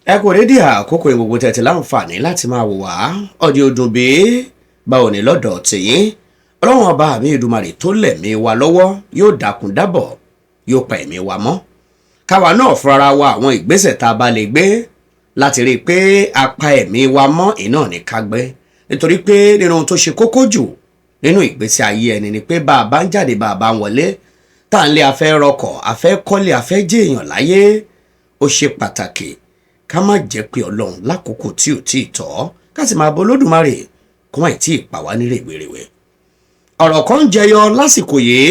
ẹ kò rédí àkókò ìgbogbo tẹ̀tì láǹfààní láti máa wò wá ọdí ọdún bí báwo ni lọ́dọ̀ tìyín ọlọ́run ọba mi Èdùmàrè tó lẹ̀mí wa lọ́wọ́ yóò dákun dábọ̀ yóò pa ẹ̀mí wa mọ́ káwa náà fúnra wa àwọn ìgbésẹ̀ tá a bá lè gbé láti rí i pé a pa ẹ̀mí wa mọ́ iná ní ká gbé nítorí pé nínú ohun tó ṣe kókó jù nínú ìgbésí ayé ẹni ni pé bá a bá ń jáde bá a bá ń wọlé tá à ń lé afẹ́ rọkọ̀ afẹ́ kọ́lé afẹ́ jẹ́ èèyàn láyé ó ṣe pàtàkì ká má jẹ́ pé ọlọ́run lákòókò tí ò tí ì tọ́ ká sì máa bọ Olódùmarè kó má tí ì pa wá ní rèwerèwe. ọ̀rọ̀ kan ń jẹyọ lásìkò yìí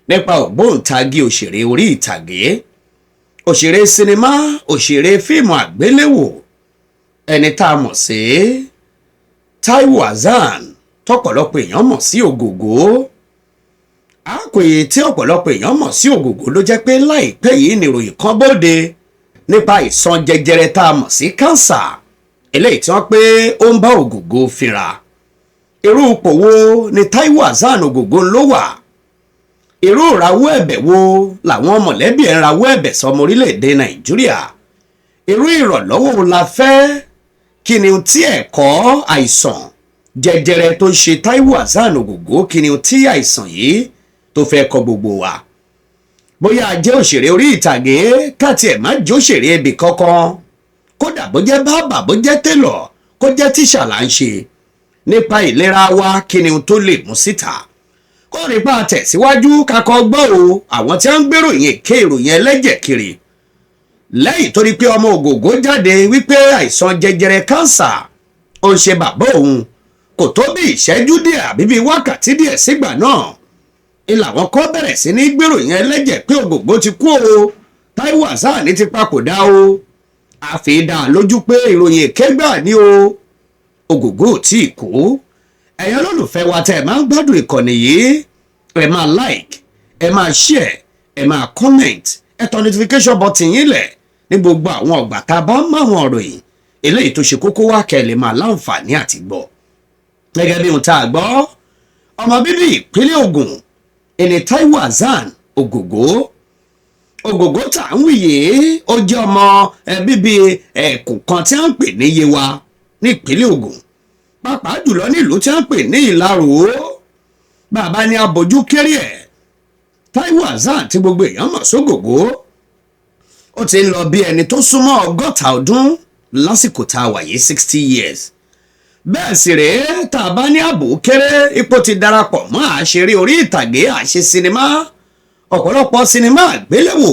nípa ògbóǹtagì òṣèré orí ìtàgé òṣèré sinimá òṣèré fíìmù àgbéléwò ẹni tá a mọ̀ sí Taiwo Hassan tọ́pọ̀lọpọ̀ èèyàn mọ̀ sí Ogogo. àkòyè tí ọ̀pọ̀lọpọ̀ èèyàn mọ̀ sí Ogogo ló jẹ́ pé láìpẹ́ yìí nìròyìn kan bóde nípa ìsan jẹjẹrẹ tá a mọ̀ sí kánsà eléyìí tí wọ́n pé ó ń bá Ogogo fínra. irú ipò wo ni Taiwo Hassan Ogogo ló wà? irú ìrawọ́ ẹ̀bẹ̀ wo làwọn mọ̀lẹ́bí ẹ̀ ń rawọ́ ẹ̀bẹ̀ sọmọ orílẹ̀-èdè Nàìjíríà? irú ìrànlọ́wọ́ la fẹ́? kí ni tí ẹ̀kọ́ àìsàn jẹjẹrẹ tó ń ṣe Taiwo Hassan Ogogo kí ni tí àìsàn yìí tó fẹ́ kọ gbogbo wa? bóyá a jẹ́ òṣèré orí ìtàgé káàtì ẹ̀ má jẹ́ òṣèré ibì kankan kódà bó jẹ́ bábà bó jẹ́ télọ̀ kó jẹ́ tíṣà là ń ṣe nípa ìlera wa kí ni tó lè mú síta kó rí bá a tẹ̀síwájú kakọ gbọ́ o àwọn tí wọ́n ń gbèrò yẹn ké ìròyìn ẹlẹ́jẹ̀ kiri lẹ́yìn tó rí pé ọmọ Ogogo jáde wípé àìsàn jẹjẹrẹ kánsà ó ń ṣe bàbá òun kò tó bí ìṣẹ́jú díẹ̀ àbí bí wákàtí díẹ̀ sígbà náà ìlàwọn kan bẹ̀rẹ̀ sí ní gbèrò yẹn ẹlẹ́jẹ̀ pé Ogogo ti kú o Taiwo Hassan ti papòdà o àfihàn lójú pé ìròyìn èkégbà ni o Ogogo ò tí ì kú. ẹ̀yin olólùfẹ́ wa tẹ́ ẹ máa ń gbádùn ìkànnì yìí ẹ máa like ẹ máa share ẹ máa comment ẹ tọ notification button yín lẹ̀ ní gbogbo àwọn ọgbà tá a bá ń máwọn ọ̀rọ̀ yìí eléyìí tó ṣe kókó wá kẹ́ ẹ lè máa láǹfààní àti gbọ́. gẹ́gẹ́ bí ohun tá a gbọ́ ọmọ bíbí ìpínlẹ̀ Ògùn ẹni Taiwo Hassan Ogogo tá ń wíyé ó jẹ́ ọmọ bíbí ẹ̀kùn kan tí wọ́n ń pè ní Yewa ní ìpínlẹ̀ Ògùn pàápàá jùlọ nílùú tí wọ́n ń pè ní Ìlaró. bàbá ní abojú kéré ẹ̀ Taiwo Hassan tí gbogbo èèyàn mọ̀ sógògó ó ti ń lọ bí ẹni tó súnmọ́ 60 ọdún lásìkò tá a wà yìí 60 years. bẹ́ẹ̀ sì rèé tá a bá ní ààbò kéré ipò ti darapọ̀ mọ́ àṣeré orí ìtàgé àṣe sinimá ọ̀pọ̀lọpọ̀ sinimá àgbéléwò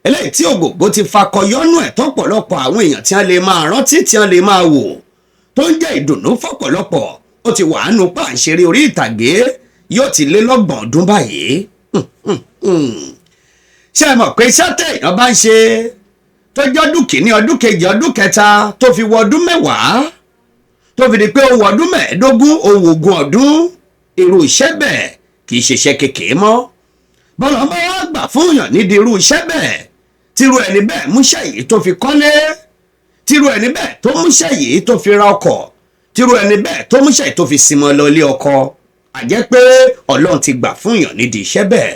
eléyìí tí Ogogo ti fakọyọ́nú ẹ̀ tọ́pọ̀lọpọ̀ àwọn èèyàn tí wọ́n lè máa rántí tí wọ́n lè máa wò tó ń jẹ́ ìdùnnú fọ́pọ̀lọpọ̀ ó ti wà nù pa àṣeré orí ìtàgé yóò ti lé lọ́gbọ̀n ọdún báyìí. ṣé ẹ mọ̀ pé iṣẹ́ téèyàn bá ń ṣe tó jẹ́ ọdún kìíní ọdún kejì ọdún kẹta tó fi wọ ọdún mẹ́wàá tó fi di pé ó wọ ọdún mẹ́ẹ̀ẹ́dógún ó wọ ogún ọdún irú iṣẹ́ bẹ́ẹ̀ kì í ṣiṣẹ́ kékeré mọ́. bọ́lá bá wá gbà fún èèyàn nídìí irú iṣẹ́ bẹ́ẹ̀ tírú ẹni bẹ́ẹ̀ múṣẹ́ yìí tó fi kọ́lé tírú ẹni bẹ́ẹ̀ tó múṣẹ́ yìí tó fi ra ọkọ̀ tírú ẹni bẹ́ẹ̀ tó múṣẹ́ yìí tó fi sinmi lọ ilé ọkọ àjẹ́ pé Ọlọ́run ti gbà fún èèyàn nídìí iṣẹ́ bẹ́ẹ̀.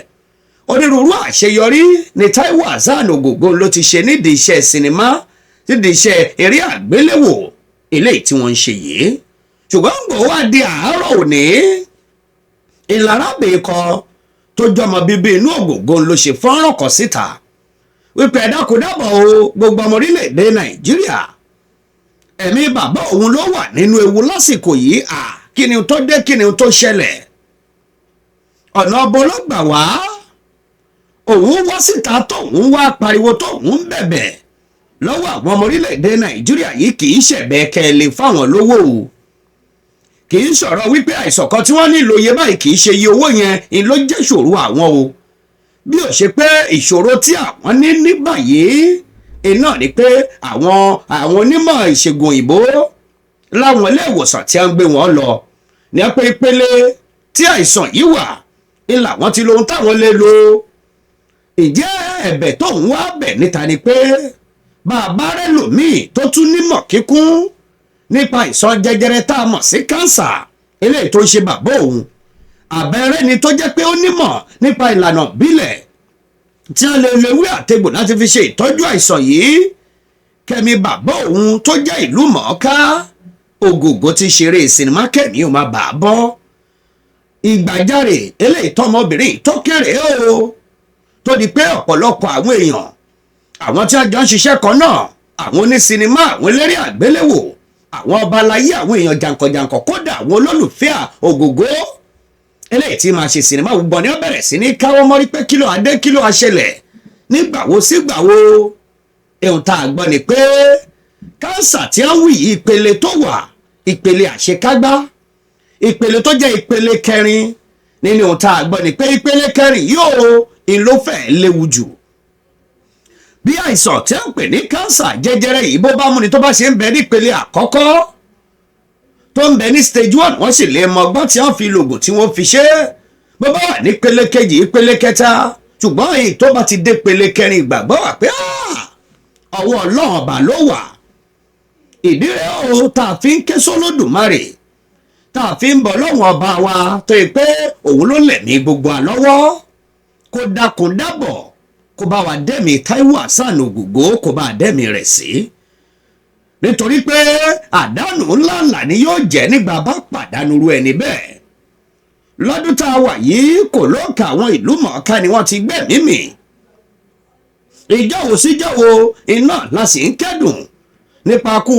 onírúurú àṣeyọrí ni Taiwo Hassan Ogogo ló ti ṣe nídìí iṣẹ́ sinimá nídìí iṣẹ́ eré àgbéléwò eléyìí tí wọ́n ń ṣe yìí. ṣùgbọ́n gbọ́ wá di àárọ̀ òní ìlarábìnrin kan tó jọmọ bíbí inú Ogogo ló ṣe fọ́nrán kan síta wípé ẹ dákun dábọ̀ o gbogbo ọmọ orílẹ̀-èdè Nàìjíríà ẹ̀mí bàbá òun ló wà nínú ewu lásìkò yìí kí ni tó dé kí ni tó ṣẹlẹ̀ ọ̀nà ọbọ̀ ló gbà wá òun wá síta tóun wá pariwo tóun bẹ̀bẹ̀ lọ́wọ́ àwọn ọmọ orílẹ̀-èdè Nàìjíríà yìí kì í ṣẹ̀bẹ̀ kẹ́lẹ́ fáwọn lówó o kì í sọ̀rọ̀ wípé àìsàn kan tí wọ́n nílò iye báyìí kì í ṣe iye owó yẹn ni ló jẹ́ ìṣòro àwọn o bí ó ṣe pé ìṣòro tí àwọn ní báyìí iná ni pé àwọn onímọ̀ ìṣègùn òyìnbó láwọn ilé ìwòsàn tí a ń gbé wọn lọ ní pé ìpele tí àìsàn yìí wà ni làwọn ti lóhun táwọn lè lò. ìjẹ́ ẹ̀bẹ̀ tó ń wá bẹ̀ níta ni pé bàbá rẹ̀ lòmíì tó tún nímọ̀ kíkún nípa àìsàn jẹjẹrẹ tá a mọ̀ sí kánsà eléyìí tó ń ṣe bàbá òun àbẹ̀rẹ̀ ni tó jẹ́ pé ó nímọ̀ nípa ìlànà bílẹ̀ tí wọ́n lè lewé àtegbò láti fi ṣe ìtọ́jú àìsàn yìí Kẹ́mi bàbá òun tó jẹ́ ìlú mọ̀ọ́ká Ogogo ti ṣeré sinimá Kẹ́mi ò máa bà á bọ́. Ìgbàjáre eléyìí tọmọbìnrin tó kéré o tó di pé ọ̀pọ̀lọpọ̀ àwọn èèyàn àwọn tí wọ́n jọ ń ṣiṣẹ́ kan náà àwọn onísinimá àwọn eléré àgbéléwò àwọn ọba aláyé àwọn èèyàn jàǹkànjàǹkàn kódà àwọn olólùfẹ́ Ogogo eléyìí tí máa ṣe sinimá gbogbo ni wọ́n bẹ̀rẹ̀ sí ní káwọ́ mọ́rí pé kí ló adé kí ló aṣẹlẹ̀ nígbàwo sígbàwo. Ohun tá a gbọ́ ni pé kánsà tí wọ́n wí ìpele tó wà ìpele àṣekágbá ìpele tó jẹ́ ìpele kẹrin nínú ohun tá a gbọ́ ni pé ìpele kẹrin yóò ló fẹ́ léwu jù. Bí àìsàn tí wọ́n pè ní kánsà jẹjẹrẹ yìí bó bá múni tó bá ṣe ń bẹ ní ìpele àkọ́kọ́ tó ń bẹ ní stage 1 wọ́n sì lè mọ ọgbọ́n tí wọ́n fi lògùn tí wọ́n fi ṣe bó bá wà ní ìpele kejì ìpele kẹta ṣùgbọ́n èyí tó bá ti dé ìpele kẹrin ìgbàgbọ́ wà pé ọwọ́ Ọlọ́run ọba ló wà. Ìdí rẹ̀ ó tá a fi ń ké sólódùmarè tá a fi ń bọ̀ lọ́wọ́ ọba wa tó yẹ pé òun ló lẹ̀mí gbogbo àlọ́wọ́ kó dákun dábọ̀ kó bá wa dẹ́mi Taiwo Hassan Ogogo kó bá dẹ́mi rẹ̀ sí. Nítorí pé àdánù ńláńlá ni yóò jẹ́ nígbà bá pàdánù irú ẹni bẹ́ẹ̀. Lọ́dún tá a wà yìí kò lóǹkà àwọn ìlú mọ̀ọ́ká ni wọ́n ti gbẹ̀mí mì. Ìjọ́wò síjọ́wò iná la sì ń kẹ́dùn nípa kú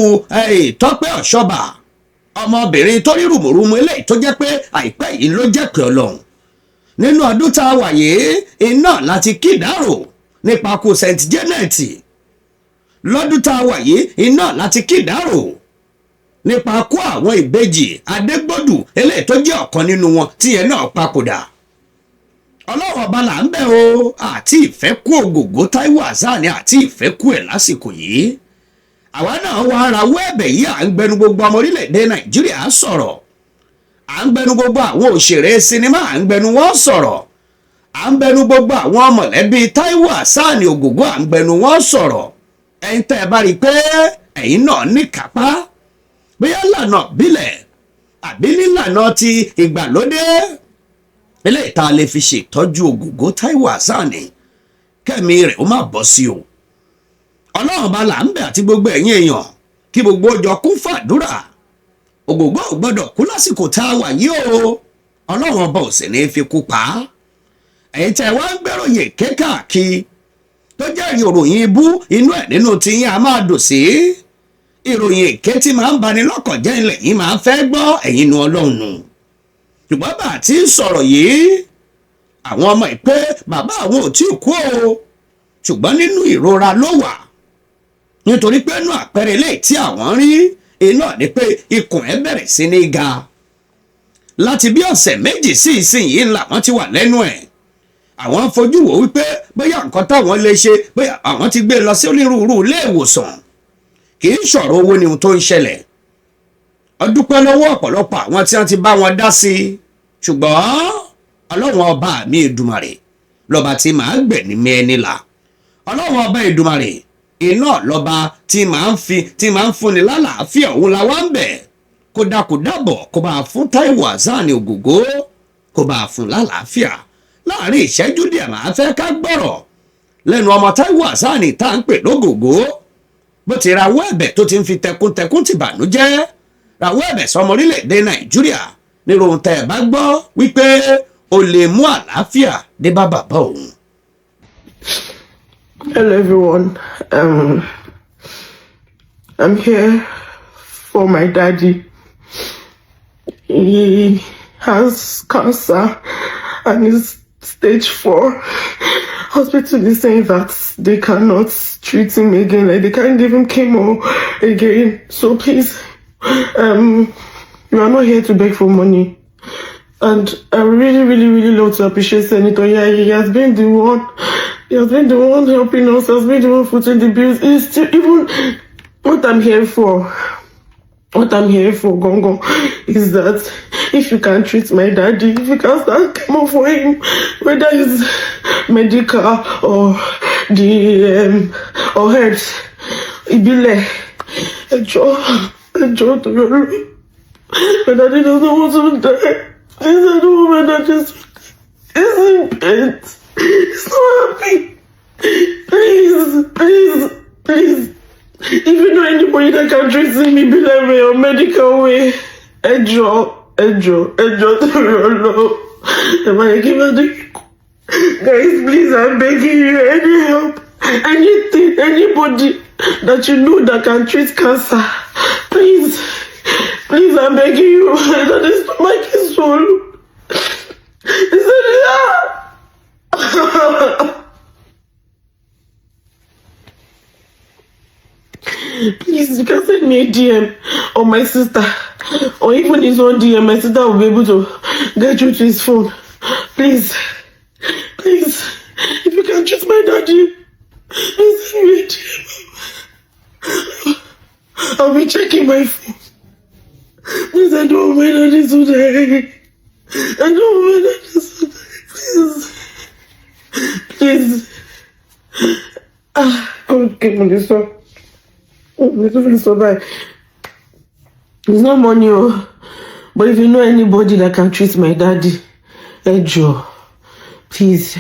Tọ́pẹ́ Ọ̀ṣọ́bà ọmọbìnrin tó rí rùmùrùmù eléyìí tó jẹ́ pé àìpẹ́ yìí ló jẹ́ pé Ọlọ́run. Nínú ọdún tá a wà yìí iná láti kídàrò nípa kú St. Janet. Lọ́dún tá a wà yìí iná láti kídàrò nípa kú àwọn ìbejì Adégbòdù eléyìí tó jẹ́ ọ̀kan nínú wọn tíyẹn náà papòdà. Ọlọ́run ọba là ń bẹ̀ o àti ìfẹ́ kú Ogogo Taiwo Hassan àti ìfẹ́ kú ẹ̀ lásìkò yìí. Àwa náà wá rawọ́ ẹ̀bẹ̀ yìí à ń gbẹnu gbogbo ọmọ orílẹ̀-èdè Nàìjíríà sọ̀rọ̀ à ń gbẹnu gbogbo àwọn òṣèré sinimá à ń gbẹnu wọn sọ̀rọ̀ à ń gbẹnu gbogbo àwọn mọ̀lẹ́bí Taiwo Hassan Ogogo à ń gbẹnu wọn sọ̀rọ̀. Ẹ̀yin tẹ́ ẹ bá rí i pé ẹ̀yin náà ní kápá bóyá lànà bílẹ̀ àbí nílànà ti ìgbàlódé eléyìí tá a lè fi ṣètọ́jú Ogogo Taiwo Hassan kẹ́mi rẹ̀ ó má bọ́ sí o. Ọlọ́run bá là ń bẹ̀ àti gbogbo ẹ̀yin èèyàn kí gbogbo ọjọ́ kún fàdúrà. Ogogo ò gbọ́dọ̀ kú lásìkò tá a wà yìí o. Ọlọ́run ọba ò sì ní fi kú pa á. Ẹ̀yin tẹ́ wá ń gbẹ́ròyìn kékàkiri tó jẹ́ ìròyìn ibú inú ẹ̀ nínú tiyín a máa dùn sí. Ìròyìn èké tí máa ń bani lọ́kàn jẹ́ ilẹ̀ yìí máa ń fẹ́ gbọ́ ẹ̀yin nu Ọlọ́run nù. Ṣùgbọ́n bá a ti ń sọ̀rọ̀ yìí àwọn ọmọ ìpè bàbá àwọn ò tí ì kú o ṣùgbọ́n nínú ìrora ló wà nítorí pé inú àpẹẹrẹ eléyìí tí àwọn rí iná ni pé ikùn ẹ̀ bẹ̀rẹ̀ sí ní ga láti bí ọ̀sẹ̀ méjì sí ìsinyìí ńlá wọn ti wà lẹ́nu ẹ̀. Àwọn fojú wò wípé bóyá nǹkan táwọn lè ṣe bóyá àwọn ti gbé lọ sí onírúurú ilé ìwòsàn kì í ṣọ̀rọ̀ owó ni ohun tó ń ṣẹlẹ̀. Ọdúpẹ́ lọ́wọ́ ọ̀pọ̀lọpọ̀ àwọn tí wọ́n ti bá wọn dá sí i ṣùgbọ́n Ọlọ́run ọba mi Èdùmàrè lọ́ba tí màá gbẹ̀mí mi ẹni là. Ọlọ́run ọba Èdùmàrè iná lọ́ba tí màá ń fúnni lálàáfíà òun la wá ń bẹ̀ kó dákúdábọ̀ kó bá fún Taiwo Hassan Ogogo kó bá fún lálàáfíà. Láàárín ìṣẹ́jú díẹ̀ màá fẹ́ ká gbọ́rọ̀ lẹ́nu ọmọ Taiwo Hassan tá à ń pè lógògó bó ti rawọ́ ẹ̀bẹ̀ tó ti ń fi tẹkuntẹkun ti bànújẹ́ rawọ́ ẹ̀bẹ̀ sọmọ orílẹ̀-èdè Nàìjíríà nírò ohun tẹ́ ẹ bá gbọ́ wípé o lè mú àlàáfíà dé bá bàbá òun. Hello everyone, I'm here for my daddy. He has cancer and is stage 4. Hospital is saying that they cannot treat him again, like they can't give him chemo again. So please, you are not here to beg for money. And I really love to appreciate Senator Aiye. He has been the one helping us, has been the one footing the bills. It's still, even what I'm here for, Gongo, is that if you can treat my daddy, if you can start chemo for him, whether it's medical or the or herbs, Ibile, enjoy to your room. My daddy doesn't want to die. I said, oh, my daddy is in bed. He's not happy. Please. If you know anybody that can treat me Bilal way or medical way, Ejo, to your love. Am I giving the guys, please, I'm begging you, any help, anything, anybody that you know that can treat cancer, please, I'm begging you. That is stomach is swollen. Please, you can send me a DM or my sister, or even his own DM. My sister will be able to get you to his phone. Please, if you can treat my daddy, please send me a DM. I'll be checking my phone. Please, I don't want my daddy to die. I don't want my daddy to die. Please. Okay, Melissa. There's no money, but if you know anybody that can treat my daddy, Ejo, please.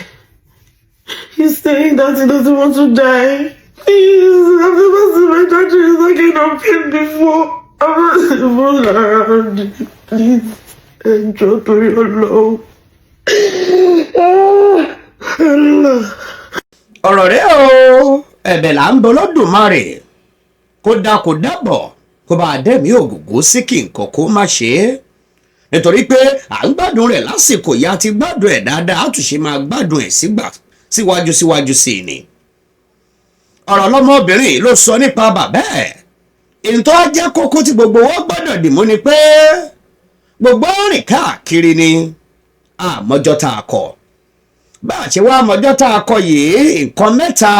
He's saying that he doesn't want to die. Please, I've never seen my daddy looking up pain before. I'm not even around. Please, Ejo, to your love. ọ̀rọ̀ rẹ̀ o ẹ̀bẹ̀ là ń bọ lọ́dùmarè kó dábọ̀ kó bá dẹ̀mí Ògògó sí kí nǹkan kó má ṣe é nítorí pé à ń gbádùn rẹ̀ lásìkò yá ti gbádùn ẹ̀ dáadáa á tún ṣe máa gbádùn ẹ̀ síwájú sí i ni. ọ̀rọ̀ lọ́mọbìnrin ló sọ nípa bàbá ẹ̀ èyí tó á jẹ́ kókó tí gbogbo wọn gbọ́dọ̀ dìmú ni pé gbogbo rìn káàkiri ni àmọ́jọ́ tá a kọ̀ bá a ṣe wá mọ́jọ́ tá a kọ yìí nǹkan mẹ́ta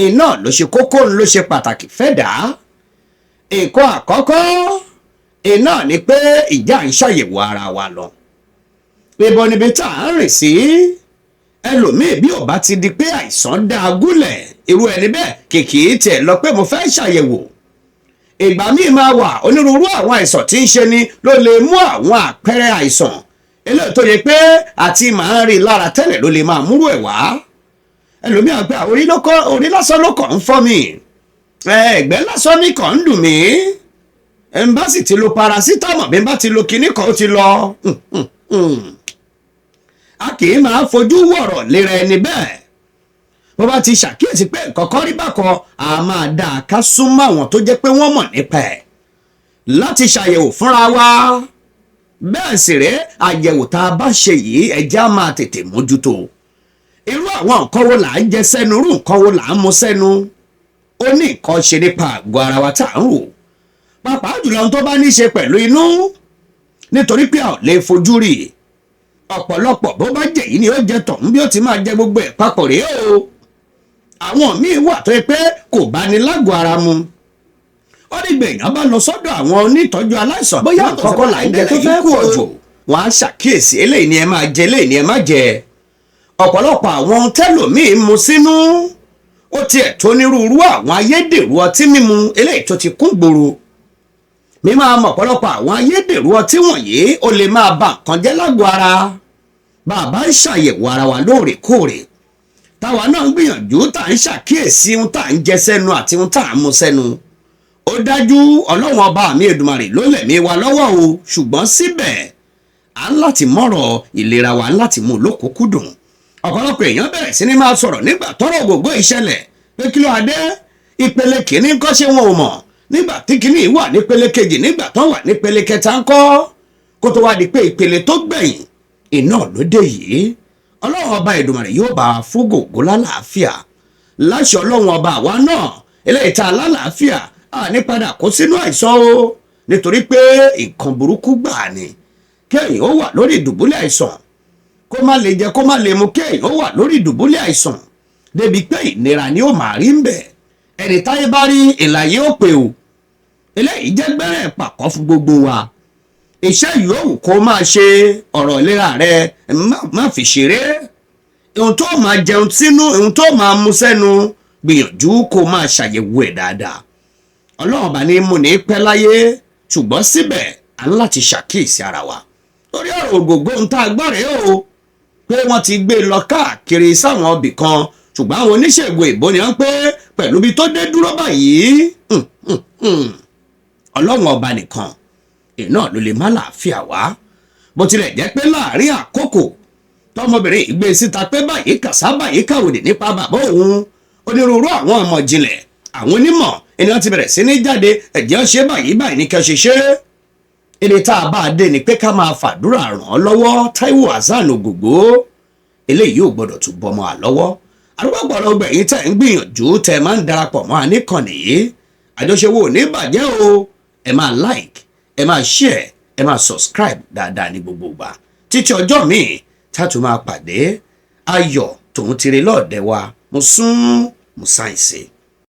iná ló ṣe kókó ló ṣe pàtàkì fẹ́dà. nǹkan àkọ́kọ́ iná ni pé ìjà ń ṣàyẹ̀wò ara wa lọ. ibo níbi tá à ń rìn sí ẹlòmíì bí ò bá ti di pé àìsàn dá a gúnlẹ̀ irú ẹni bẹ́ẹ̀ kìkì tiẹ̀ lọ pé mo fẹ́ ṣàyẹ̀wò. ìgbà míì máa wà onírúurú àwọn àìsàn tí ń ṣe ni ló lè mú àwọn àpẹẹrẹ àìsàn eléyìí tó yẹ pé àti màá rí lára tẹ́lẹ̀ ló lè máa múrò ẹ̀ wá ẹlòmíràn pé orí lásán ló kàn ń fọ́ mi ẹ̀gbẹ́ lásán ní kàn ń dùn mí n bá sì ti lo parasitamọ̀ bí n bá ti lo kinní kan ó ti lọ a kì í máa fojú wọ̀rọ̀ lera ẹni bẹ́ẹ̀ bó bá ti ṣàkíyèsí pé nǹkan kan rí bákan a máa dá a ká súnmọ́ àwọn tó jẹ́ pé wọ́n mọ̀ nípa ẹ̀ láti ṣàyẹ̀wò fúnra wa bẹ́ẹ̀ sì rẹ́ àyẹ̀wò tá a bá ṣe yìí ẹja máa tètè mójútó irú àwọn nǹkan wo là ń jẹ sẹ́nu irú nǹkan wo là ń mu sẹ́nu ó ní nǹkan ṣe nípa àgọ́ ara wa tá à ń rò pàápàá jùlọ ohun tó bá ní ṣe pẹ̀lú inú nítorí pé a ò lè fojú rí ọ̀pọ̀lọpọ̀ bó bá jẹ yìí ni ó jẹ tọ̀hún bí ó ti máa jẹ gbogbo ẹ̀ papọ̀ rèé o àwọn míì wà tó yẹ pé kò bá ní lágọ̀ọ́ ara mu ó dìgbà èèyàn bá lọ sọ́dọ̀ àwọn onítọ́jú aláìsàn bóyá àkọ́kọ́ là ń jẹ tó fẹ́ pọ̀ jù wọ́n á ṣàkíyèsí eléyìí ni ẹ máa jẹ eléyìí ni ẹ má jẹ ọ̀pọ̀lọpọ̀ àwọn tẹ́lòmíì mu sínú ó tiẹ̀ tó nírúurú àwọn ayédèrú ọtí mímu eléyìí tó ti kún gbòòrò mímọ́ àmọ́ ọ̀pọ̀lọpọ̀ àwọn ayédèrú ọtí wọ̀nyí ó lè máa ba nǹkan jẹ́ lágọ̀ọ́ ara bàbá ń ṣàyẹ̀wò ara wa lóòrèkóòrè táwa náà ń gbìyànjú tá à ń ṣàkíyèsí ohun tá à ń jẹ sẹ́nu àti ohun tá à ń mu sẹ́nu ó dájú ọlọ́run ọba mi Èdùmàrè ló lẹ̀mí wa lọ́wọ́ o ṣùgbọ́n síbẹ̀ à ń láti mọ̀rọ̀ ìlera wa láti mú lókùnkúndùn ọ̀pọ̀lọpọ̀ èèyàn bẹ̀rẹ̀ sí ni máa sọ̀rọ̀ nígbà tọ́rọ̀ Ògògó ìṣẹ̀lẹ̀ pé kí ló adé ìpele kìíní ńkọ́ ṣé wọn ò mọ̀ nígbà tí kìíní wà nípele kejì nígbà tán wà nípele kẹta ńkọ́ kó tó wá di pé ìpele tó gbẹ̀yìn iná ló dé yìí ọlọ́run ọba Èdùmàrè yóò bá fún Ògògó lálàáfíà láṣẹ ọlọ́run ọba àwa náà eléyìí tá a lálàáfíà àní padà kó sínú àìsàn o nítorí pé nǹkan burúkú gbà ni kéèyàn ó wà lórí ìdùbúlẹ̀ àìsàn kó má lè jẹ kó má lè mu kéèyàn ó wà lórí ìdùbúlẹ̀ àìsàn débi pé ìnira ni ó máa rí ń bẹ̀ ẹni táyé bá rí ìlàyé ó pè o eléyìí jẹ́ gbẹ́rẹ́ pàkọ́ fún gbogbo wa iṣẹ́ yòówù kó máa ṣe ọ̀rọ̀ ìlera rẹ má fi ṣeré ohun tó máa jẹun sínú ohun tó máa mu sẹ́nu gbìyànjú kó máa ṣàyẹ̀wò ẹ̀ dáadáa ọlọ́run bá ní mú ní pẹ́ láyé ṣùgbọ́n síbẹ̀ à ń láti ṣàkíyèsí ara wa torí ọ̀rọ̀ Ògògó ń tá a gbọ́ rèé o pé wọ́n ti gbé lọ káàkiri sáwọn ibì kan ṣùgbọ́n àwọn oníṣègùn ìbò ni wọ́n pé pẹ̀lú bí tó dé dúró báyìí ọlọ́run ọba nìkan iná ló lè má láàfíà wá bó tilẹ̀ jẹ́ pé láàrin àkókò tọmọbìnrin ìgbé síta pé báyìí kàsá báyìí kàwòdì nípa bàbá òun onírúurú àwọn ọmọ jinlẹ̀ àwọn onímọ̀ ènìyàn ti bẹ̀rẹ̀ sí ní jáde ẹ̀jẹ̀ ṣe báyìí ní kẹ́ ṣe ṣe èdè tá a bá dé ni pé ká máa fàdúrà ràn án lọ́wọ́ Taiwo Hassan Ogogo eléyìí ò gbọ́dọ̀ tún bọ́mọ àlọ́wọ́ àdúgbò gbẹ̀yìn tẹ̀ ń gbìyànjú tẹ̀ máa ń darapọ̀ mọ́ àníkànnì yìí àjọṣewò ní bàjẹ́ o ẹ máa like ẹ máa share ẹ máa subscribe dáadáa ní gbogbo ìgbà títí ọjọ́ míì tá a tún máa pàdé ayọ̀ tòun tire lọ́ọ̀dẹ̀ wa mo sún mo sáyẹ̀nsì.